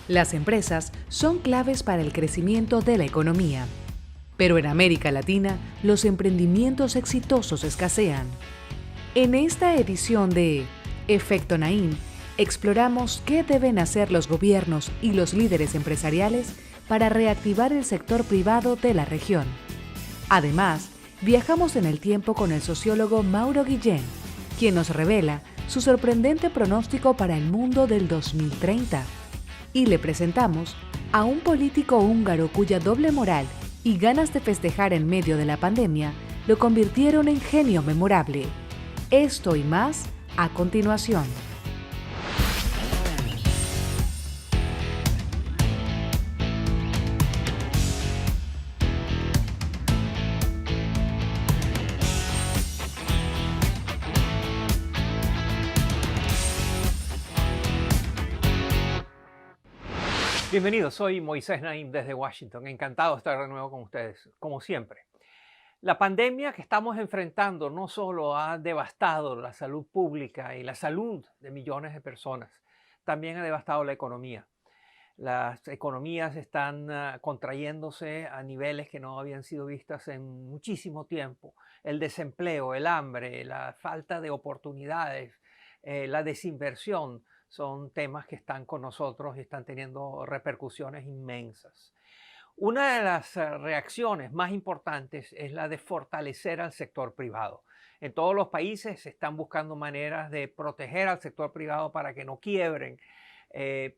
Las empresas son claves para el crecimiento de la economía. Pero en América Latina, los emprendimientos exitosos escasean. En esta edición de Efecto Naim, exploramos qué deben hacer los gobiernos y los líderes empresariales para reactivar el sector privado de la región. Además, viajamos en el tiempo con el sociólogo Mauro Guillén, quien nos revela su sorprendente pronóstico para el mundo del 2030. Y le presentamos a un político húngaro cuya doble moral y ganas de festejar en medio de la pandemia lo convirtieron en genio memorable. Esto y más a continuación. Bienvenidos, soy Moisés Naim desde Washington. Encantado de estar de nuevo con ustedes, como siempre. La pandemia que estamos enfrentando no solo ha devastado la salud pública y la salud de millones de personas, también ha devastado la economía. Las economías están contrayéndose a niveles que no habían sido vistas en muchísimo tiempo. El desempleo, el hambre, la falta de oportunidades, la desinversión son temas que están con nosotros y están teniendo repercusiones inmensas. Una de las reacciones más importantes es la de fortalecer al sector privado. En todos los países se están buscando maneras de proteger al sector privado para que no quiebren,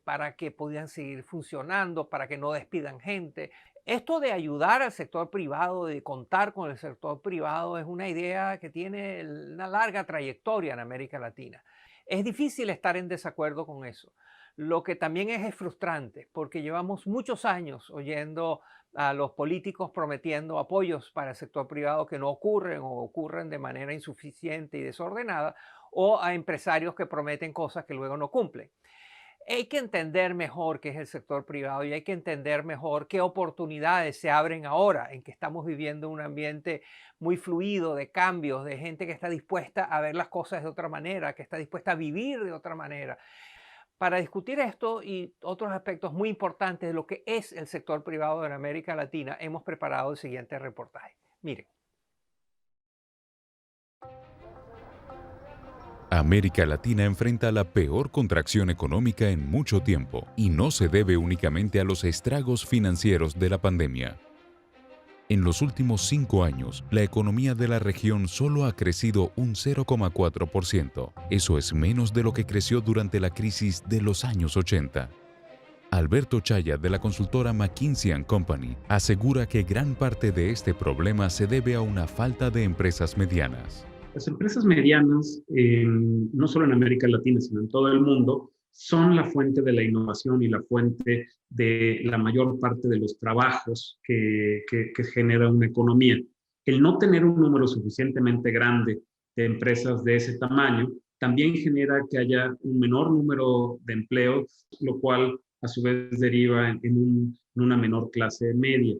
para que puedan seguir funcionando, para que no despidan gente. Esto de ayudar al sector privado, de contar con el sector privado, es una idea que tiene una larga trayectoria en América Latina. Es difícil estar en desacuerdo con eso. Lo que también es frustrante, porque llevamos muchos años oyendo a los políticos prometiendo apoyos para el sector privado que no ocurren o ocurren de manera insuficiente y desordenada, o a empresarios que prometen cosas que luego no cumplen. Hay que entender mejor qué es el sector privado y hay que entender mejor qué oportunidades se abren ahora en que estamos viviendo un ambiente muy fluido de cambios, de gente que está dispuesta a ver las cosas de otra manera, que está dispuesta a vivir de otra manera. Para discutir esto y otros aspectos muy importantes de lo que es el sector privado en América Latina, hemos preparado el siguiente reportaje. Miren. América Latina enfrenta la peor contracción económica en mucho tiempo y no se debe únicamente a los estragos financieros de la pandemia. En los últimos 5 años, la economía de la región solo ha crecido un 0,4%. Eso es menos de lo que creció durante la crisis de los años 80. Alberto Chaya, de la consultora McKinsey & Company, asegura que gran parte de este problema se debe a una falta de empresas medianas. Las empresas medianas, no solo en América Latina, sino en todo el mundo, son la fuente de la innovación y la fuente de la mayor parte de los trabajos que genera una economía. El no tener un número suficientemente grande de empresas de ese tamaño también genera que haya un menor número de empleos, lo cual a su vez deriva en una menor clase media.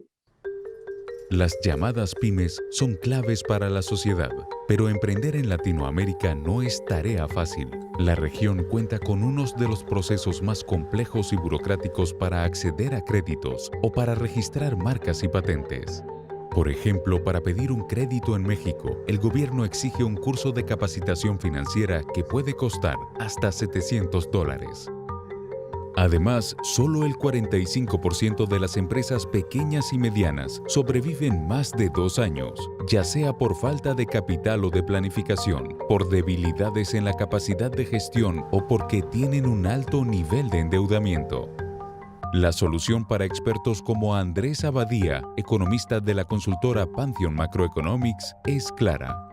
Las llamadas pymes son claves para la sociedad, pero emprender en Latinoamérica no es tarea fácil. La región cuenta con unos de los procesos más complejos y burocráticos para acceder a créditos o para registrar marcas y patentes. Por ejemplo, para pedir un crédito en México, el gobierno exige un curso de capacitación financiera que puede costar hasta $700. Además, solo el 45% de las empresas pequeñas y medianas sobreviven más de 2 años, ya sea por falta de capital o de planificación, por debilidades en la capacidad de gestión o porque tienen un alto nivel de endeudamiento. La solución para expertos como Andrés Abadía, economista de la consultora Pantheon Macroeconomics, es clara.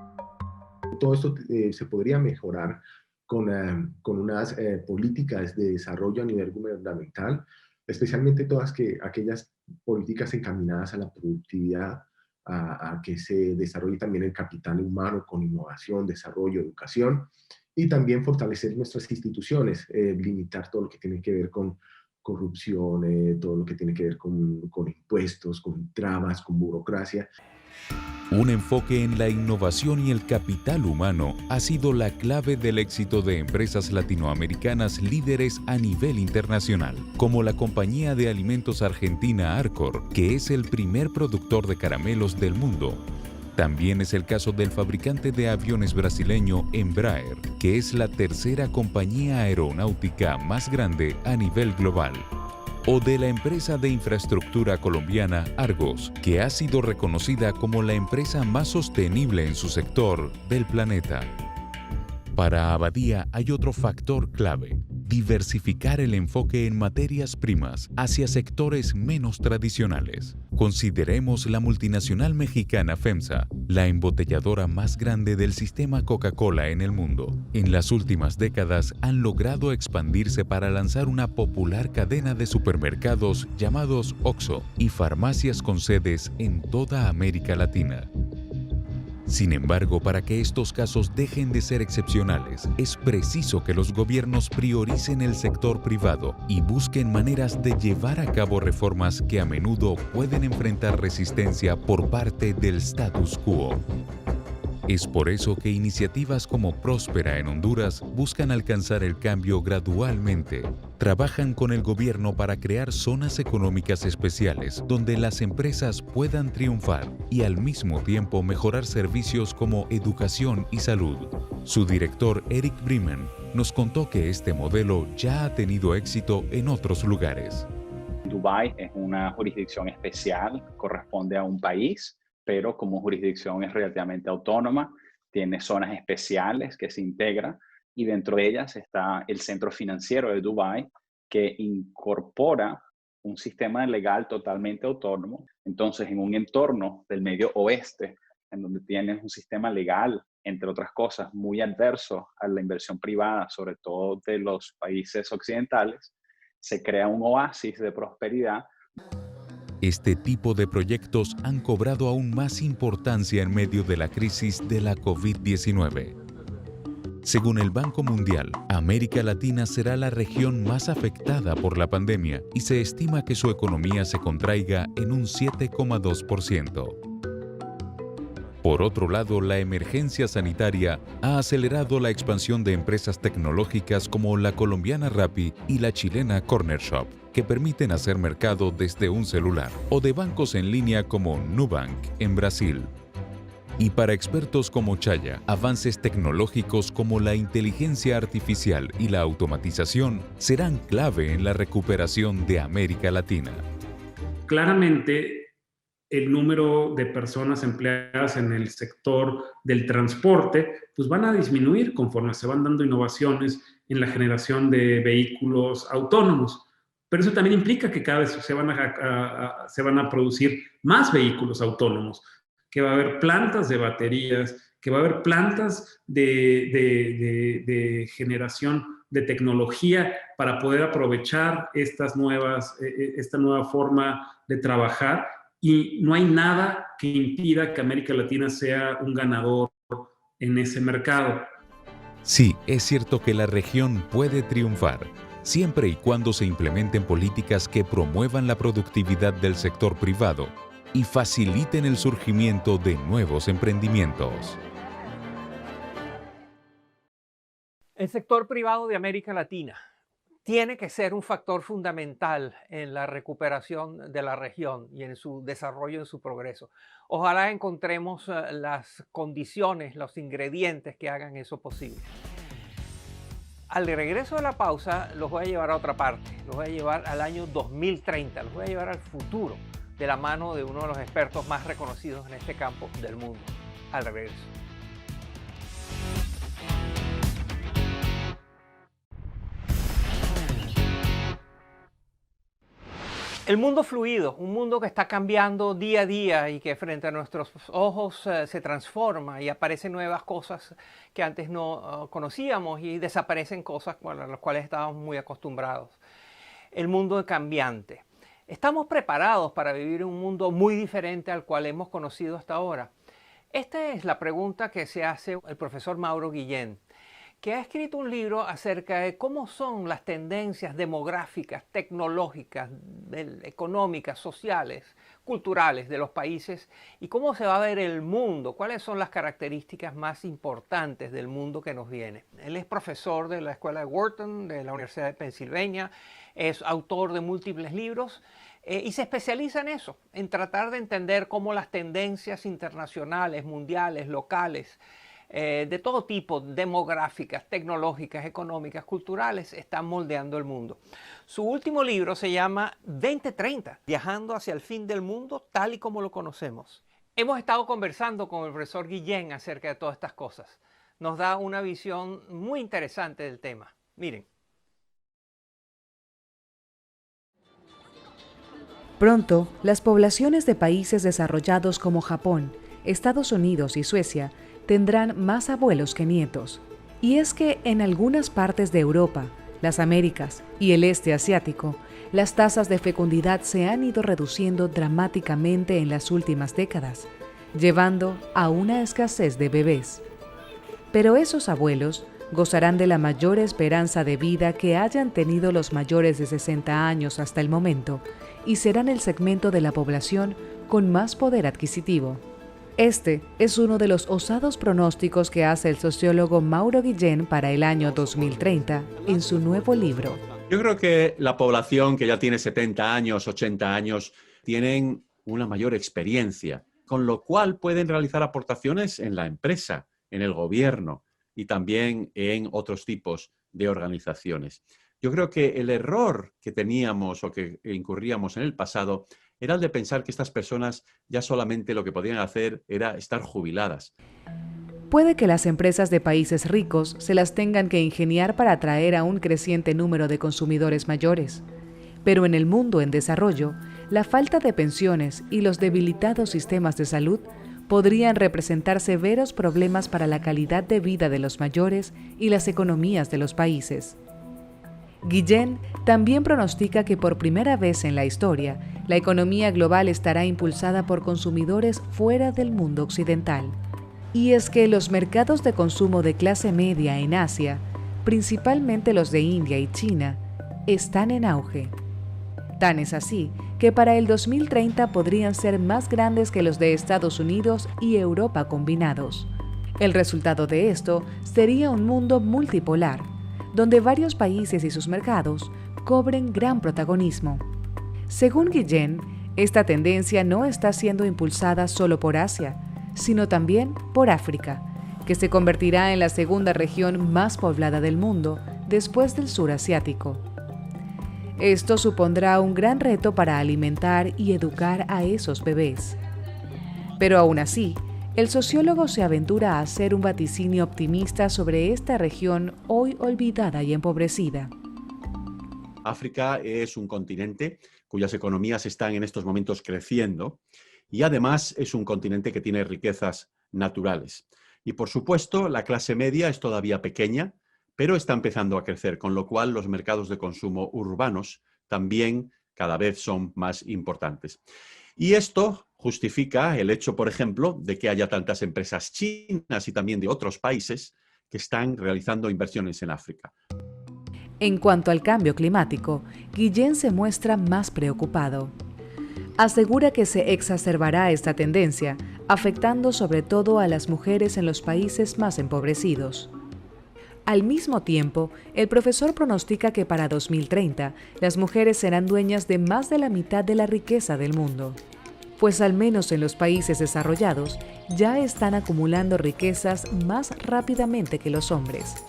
Todo esto se podría mejorar con unas políticas de desarrollo a nivel gubernamental, especialmente todas aquellas políticas encaminadas a la productividad, a que se desarrolle también el capital humano con innovación, desarrollo, educación, y también fortalecer nuestras instituciones, limitar todo lo que tiene que ver con corrupción, todo lo que tiene que ver con impuestos, con trabas, con burocracia. Un enfoque en la innovación y el capital humano ha sido la clave del éxito de empresas latinoamericanas líderes a nivel internacional, como la compañía de alimentos argentina Arcor, que es el primer productor de caramelos del mundo. También es el caso del fabricante de aviones brasileño Embraer, que es la tercera compañía aeronáutica más grande a nivel global. O de la empresa de infraestructura colombiana Argos, que ha sido reconocida como la empresa más sostenible en su sector del planeta. Para Abadía hay otro factor clave: diversificar el enfoque en materias primas hacia sectores menos tradicionales. Consideremos la multinacional mexicana FEMSA, la embotelladora más grande del sistema Coca-Cola en el mundo. En las últimas décadas han logrado expandirse para lanzar una popular cadena de supermercados llamados OXXO y farmacias con sedes en toda América Latina. Sin embargo, para que estos casos dejen de ser excepcionales, es preciso que los gobiernos prioricen el sector privado y busquen maneras de llevar a cabo reformas que a menudo pueden enfrentar resistencia por parte del status quo. Es por eso que iniciativas como Próspera en Honduras buscan alcanzar el cambio gradualmente. Trabajan con el gobierno para crear zonas económicas especiales donde las empresas puedan triunfar y al mismo tiempo mejorar servicios como educación y salud. Su director, Eric Bremen, nos contó que este modelo ya ha tenido éxito en otros lugares. Dubái es una jurisdicción especial, corresponde a un país, pero como jurisdicción es relativamente autónoma, tiene zonas especiales que se integran y dentro de ellas está el centro financiero de Dubái, que incorpora un sistema legal totalmente autónomo. Entonces, en un entorno del Medio Oeste, en donde tienes un sistema legal, entre otras cosas, muy adverso a la inversión privada, sobre todo de los países occidentales, se crea un oasis de prosperidad. Este tipo de proyectos han cobrado aún más importancia en medio de la crisis de la COVID-19. Según el Banco Mundial, América Latina será la región más afectada por la pandemia y se estima que su economía se contraiga en un 7,2%. Por otro lado, la emergencia sanitaria ha acelerado la expansión de empresas tecnológicas como la colombiana Rappi y la chilena Corner Shop, que permiten hacer mercado desde un celular, o de bancos en línea como Nubank en Brasil. Y para expertos como Chaya, avances tecnológicos como la inteligencia artificial y la automatización serán clave en la recuperación de América Latina. Claramente, el número de personas empleadas en el sector del transporte, pues van a disminuir conforme se van dando innovaciones en la generación de vehículos autónomos. Pero eso también implica que cada vez se van a producir más vehículos autónomos, que va a haber plantas de baterías, que va a haber plantas de generación de tecnología para poder aprovechar esta nueva forma de trabajar, y no hay nada que impida que América Latina sea un ganador en ese mercado. Sí, es cierto que la región puede triunfar, siempre y cuando se implementen políticas que promuevan la productividad del sector privado y faciliten el surgimiento de nuevos emprendimientos. El sector privado de América Latina tiene que ser un factor fundamental en la recuperación de la región y en su desarrollo, en su progreso. Ojalá encontremos las condiciones, los ingredientes que hagan eso posible. Al regreso de la pausa, los voy a llevar a otra parte, los voy a llevar al año 2030, los voy a llevar al futuro, de la mano de uno de los expertos más reconocidos en este campo del mundo. Al regreso. El mundo fluido, un mundo que está cambiando día a día y que frente a nuestros ojos se transforma y aparecen nuevas cosas que antes no conocíamos y desaparecen cosas a las cuales estábamos muy acostumbrados. El mundo cambiante. ¿Estamos preparados para vivir un mundo muy diferente al cual hemos conocido hasta ahora? Esta es la pregunta que se hace el profesor Mauro Guillén, que ha escrito un libro acerca de cómo son las tendencias demográficas, tecnológicas, económicas, sociales, culturales de los países y cómo se va a ver el mundo, cuáles son las características más importantes del mundo que nos viene. Él es profesor de la Escuela de Wharton, de la Universidad de Pensilvania, es autor de múltiples libros y se especializa en eso, en tratar de entender cómo las tendencias internacionales, mundiales, locales, de todo tipo, demográficas, tecnológicas, económicas, culturales, están moldeando el mundo. Su último libro se llama 2030, Viajando hacia el fin del mundo tal y como lo conocemos. Hemos estado conversando con el profesor Guillén acerca de todas estas cosas. Nos da una visión muy interesante del tema. Miren. Pronto, las poblaciones de países desarrollados como Japón, Estados Unidos y Suecia tendrán más abuelos que nietos. Y es que en algunas partes de Europa, las Américas y el este asiático, las tasas de fecundidad se han ido reduciendo dramáticamente en las últimas décadas, llevando a una escasez de bebés. Pero esos abuelos gozarán de la mayor esperanza de vida que hayan tenido los mayores de 60 años hasta el momento y serán el segmento de la población con más poder adquisitivo. Este es uno de los osados pronósticos que hace el sociólogo Mauro Guillén para el año 2030 en su nuevo libro. Yo creo que la población que ya tiene 70 años, 80 años, tienen una mayor experiencia, con lo cual pueden realizar aportaciones en la empresa, en el gobierno y también en otros tipos de organizaciones. Yo creo que el error que teníamos o que incurríamos en el pasado era el de pensar que estas personas ya solamente lo que podían hacer era estar jubiladas. Puede que las empresas de países ricos se las tengan que ingeniar para atraer a un creciente número de consumidores mayores. Pero en el mundo en desarrollo, la falta de pensiones y los debilitados sistemas de salud podrían representar severos problemas para la calidad de vida de los mayores y las economías de los países. Guillén también pronostica que por primera vez en la historia, la economía global estará impulsada por consumidores fuera del mundo occidental. Y es que los mercados de consumo de clase media en Asia, principalmente los de India y China, están en auge. Tan es así que para el 2030 podrían ser más grandes que los de Estados Unidos y Europa combinados. El resultado de esto sería un mundo multipolar, donde varios países y sus mercados cobren gran protagonismo. Según Guillén, esta tendencia no está siendo impulsada solo por Asia, sino también por África, que se convertirá en la segunda región más poblada del mundo después del sur asiático. Esto supondrá un gran reto para alimentar y educar a esos bebés. Pero aún así, el sociólogo se aventura a hacer un vaticinio optimista sobre esta región hoy olvidada y empobrecida. África es un continente cuyas economías están en estos momentos creciendo y además es un continente que tiene riquezas naturales. Y por supuesto, la clase media es todavía pequeña, pero está empezando a crecer, con lo cual los mercados de consumo urbanos también cada vez son más importantes. Y esto justifica el hecho, por ejemplo, de que haya tantas empresas chinas y también de otros países que están realizando inversiones en África. En cuanto al cambio climático, Guillén se muestra más preocupado. Asegura que se exacerbará esta tendencia, afectando sobre todo a las mujeres en los países más empobrecidos. Al mismo tiempo, el profesor pronostica que para 2030 las mujeres serán dueñas de más de la mitad de la riqueza del mundo, pues al menos en los países desarrollados ya están acumulando riquezas más rápidamente que los hombres.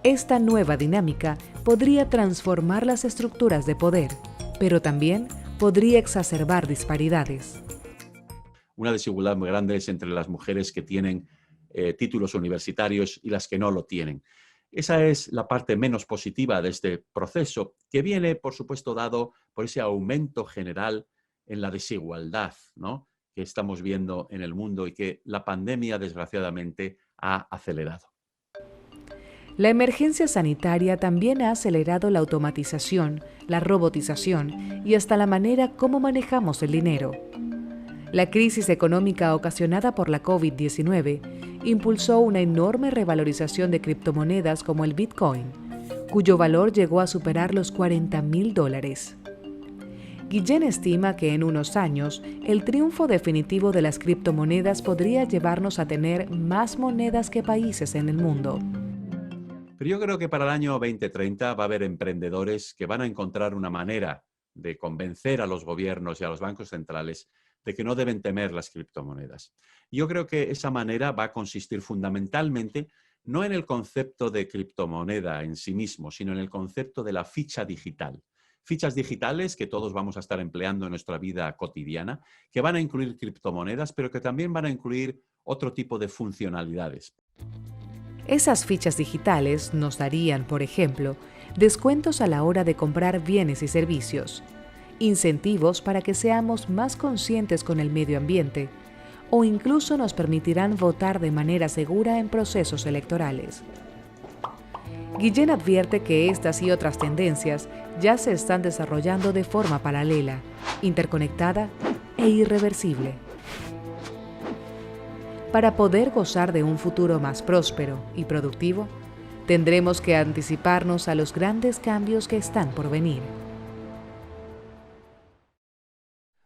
Esta nueva dinámica podría transformar las estructuras de poder, pero también podría exacerbar disparidades. Una desigualdad muy grande es entre las mujeres que tienen títulos universitarios y las que no lo tienen. Esa es la parte menos positiva de este proceso, que viene, por supuesto, dado por ese aumento general en la desigualdad, ¿no?, que estamos viendo en el mundo y que la pandemia, desgraciadamente, ha acelerado. La emergencia sanitaria también ha acelerado la automatización, la robotización y hasta la manera como manejamos el dinero. La crisis económica ocasionada por la COVID-19 impulsó una enorme revalorización de criptomonedas como el Bitcoin, cuyo valor llegó a superar los $40.000. Guillén estima que en unos años el triunfo definitivo de las criptomonedas podría llevarnos a tener más monedas que países en el mundo. Pero yo creo que para el año 2030 va a haber emprendedores que van a encontrar una manera de convencer a los gobiernos y a los bancos centrales de que no deben temer las criptomonedas. Yo creo que esa manera va a consistir fundamentalmente no en el concepto de criptomoneda en sí mismo, sino en el concepto de la ficha digital. Fichas digitales que todos vamos a estar empleando en nuestra vida cotidiana, que van a incluir criptomonedas, pero que también van a incluir otro tipo de funcionalidades. Esas fichas digitales nos darían, por ejemplo, descuentos a la hora de comprar bienes y servicios, incentivos para que seamos más conscientes con el medio ambiente, o incluso nos permitirán votar de manera segura en procesos electorales. Guillén advierte que estas y otras tendencias ya se están desarrollando de forma paralela, interconectada e irreversible. Para poder gozar de un futuro más próspero y productivo, tendremos que anticiparnos a los grandes cambios que están por venir.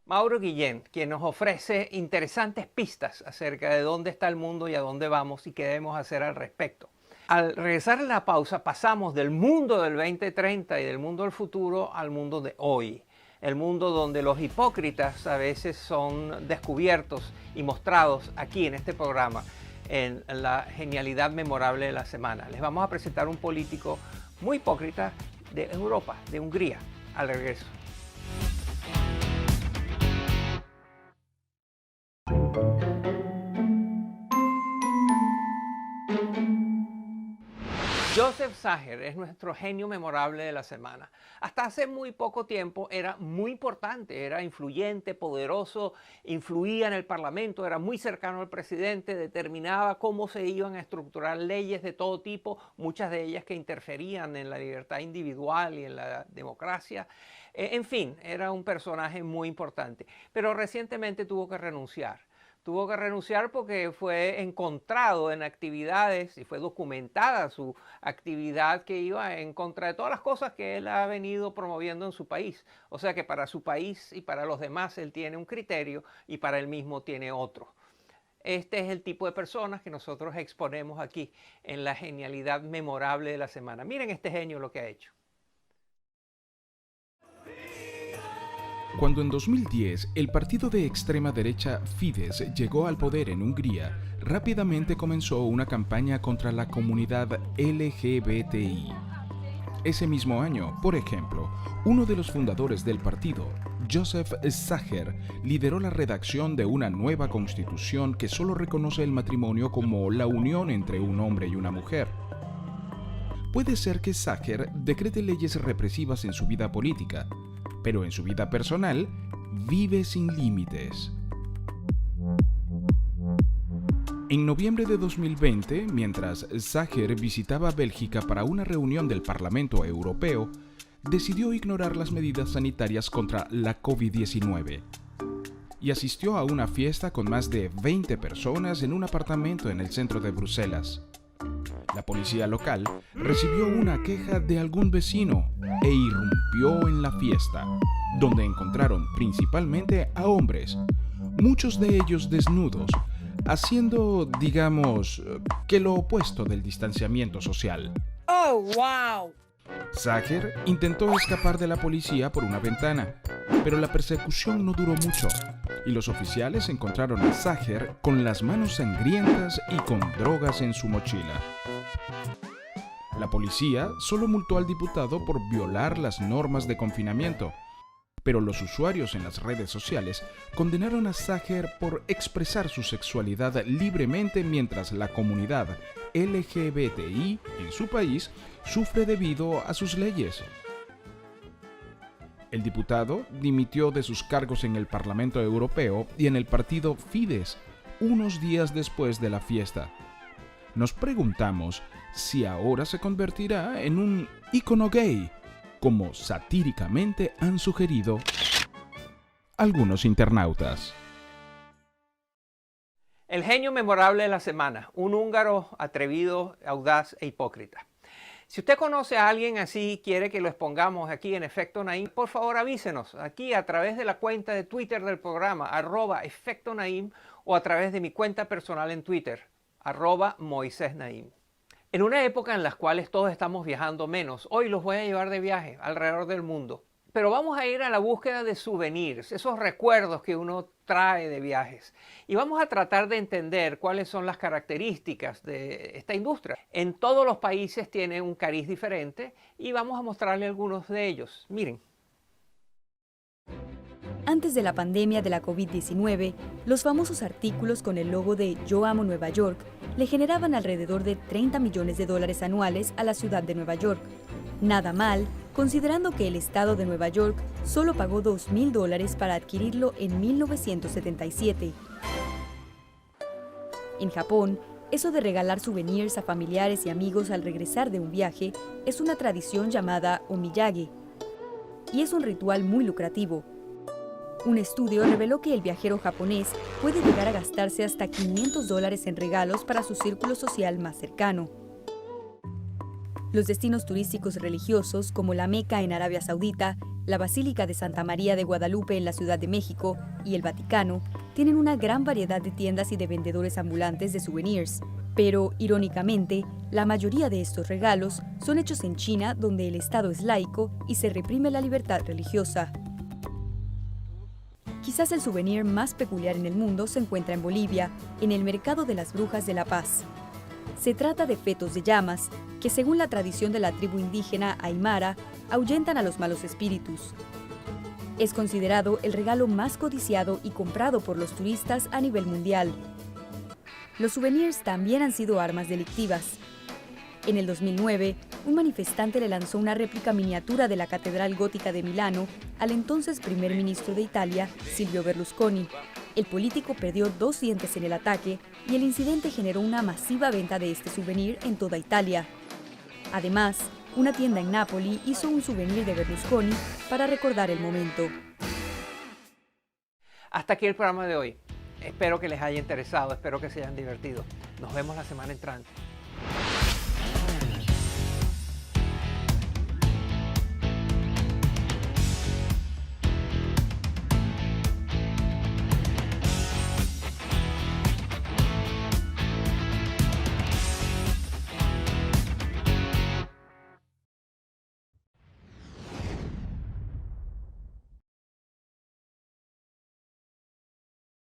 Mauro Guillén, quien nos ofrece interesantes pistas acerca de dónde está el mundo y a dónde vamos y qué debemos hacer al respecto. Al regresar en la pausa, pasamos del mundo del 2030 y del mundo del futuro al mundo de hoy. El mundo donde los hipócritas a veces son descubiertos y mostrados aquí en este programa, en la genialidad memorable de la semana. Les vamos a presentar un político muy hipócrita de Europa, de Hungría, al regreso. Joseph Sacher es nuestro genio memorable de la semana. Hasta hace muy poco tiempo era muy importante, era influyente, poderoso, influía en el Parlamento, era muy cercano al presidente, determinaba cómo se iban a estructurar leyes de todo tipo, muchas de ellas que interferían en la libertad individual y en la democracia. En fin, era un personaje muy importante, pero recientemente tuvo que renunciar. Tuvo que renunciar porque fue encontrado en actividades y fue documentada su actividad que iba en contra de todas las cosas que él ha venido promoviendo en su país. O sea que para su país y para los demás él tiene un criterio y para él mismo tiene otro. Este es el tipo de personas que nosotros exponemos aquí en la genialidad memorable de la semana. Miren este genio lo que ha hecho. Cuando en 2010 el partido de extrema derecha Fidesz llegó al poder en Hungría, rápidamente comenzó una campaña contra la comunidad LGBTI. Ese mismo año, por ejemplo, uno de los fundadores del partido, Joseph Sacher, lideró la redacción de una nueva constitución que solo reconoce el matrimonio como la unión entre un hombre y una mujer. Puede ser que Sacher decrete leyes represivas en su vida política, pero en su vida personal vive sin límites. En noviembre de 2020, mientras Sacher visitaba Bélgica para una reunión del Parlamento Europeo, decidió ignorar las medidas sanitarias contra la COVID-19 y asistió a una fiesta con más de 20 personas en un apartamento en el centro de Bruselas. La policía local recibió una queja de algún vecino e irrumpió en la fiesta, donde encontraron principalmente a hombres, muchos de ellos desnudos, haciendo, digamos, que lo opuesto del distanciamiento social. ¡Oh, wow! Sacher intentó escapar de la policía por una ventana, pero la persecución no duró mucho y los oficiales encontraron a Sacher con las manos sangrientas y con drogas en su mochila. La policía solo multó al diputado por violar las normas de confinamiento, pero los usuarios en las redes sociales condenaron a Sacher por expresar su sexualidad libremente mientras la comunidad LGBTI en su país sufre debido a sus leyes. El diputado dimitió de sus cargos en el Parlamento Europeo y en el partido Fidesz unos días después de la fiesta. Nos preguntamos si ahora se convertirá en un ícono gay, como satíricamente han sugerido algunos internautas. El genio memorable de la semana, un húngaro atrevido, audaz e hipócrita. Si usted conoce a alguien así y quiere que lo expongamos aquí en Efecto Naim, por favor avísenos aquí a través de la cuenta de Twitter del programa, @Efecto Naim, o a través de mi cuenta personal en Twitter, @Moisés Naim. En una época en la cual todos estamos viajando menos, hoy los voy a llevar de viaje alrededor del mundo. Pero vamos a ir a la búsqueda de souvenirs, esos recuerdos que uno trae de viajes. Y vamos a tratar de entender cuáles son las características de esta industria. En todos los países tiene un cariz diferente y vamos a mostrarle algunos de ellos. Miren. Antes de la pandemia de la COVID-19, los famosos artículos con el logo de Yo amo Nueva York le generaban alrededor de $30 millones anuales a la ciudad de Nueva York. Nada mal, considerando que el estado de Nueva York solo pagó $2.000 para adquirirlo en 1977. En Japón, eso de regalar souvenirs a familiares y amigos al regresar de un viaje es una tradición llamada omiyage, y es un ritual muy lucrativo. Un estudio reveló que el viajero japonés puede llegar a gastarse hasta $500 en regalos para su círculo social más cercano. Los destinos turísticos religiosos como la Meca en Arabia Saudita, la Basílica de Santa María de Guadalupe en la Ciudad de México y el Vaticano tienen una gran variedad de tiendas y de vendedores ambulantes de souvenirs. Pero, irónicamente, la mayoría de estos regalos son hechos en China, donde el Estado es laico y se reprime la libertad religiosa. Quizás el souvenir más peculiar en el mundo se encuentra en Bolivia, en el Mercado de las Brujas de La Paz. Se trata de fetos de llamas, que según la tradición de la tribu indígena Aymara, ahuyentan a los malos espíritus. Es considerado el regalo más codiciado y comprado por los turistas a nivel mundial. Los souvenirs también han sido armas delictivas. En el 2009, un manifestante le lanzó una réplica miniatura de la Catedral Gótica de Milano al entonces primer ministro de Italia, Silvio Berlusconi. El político perdió 2 dientes en el ataque y el incidente generó una masiva venta de este souvenir en toda Italia. Además, una tienda en Nápoli hizo un souvenir de Berlusconi para recordar el momento. Hasta aquí el programa de hoy. Espero que les haya interesado, espero que se hayan divertido. Nos vemos la semana entrante.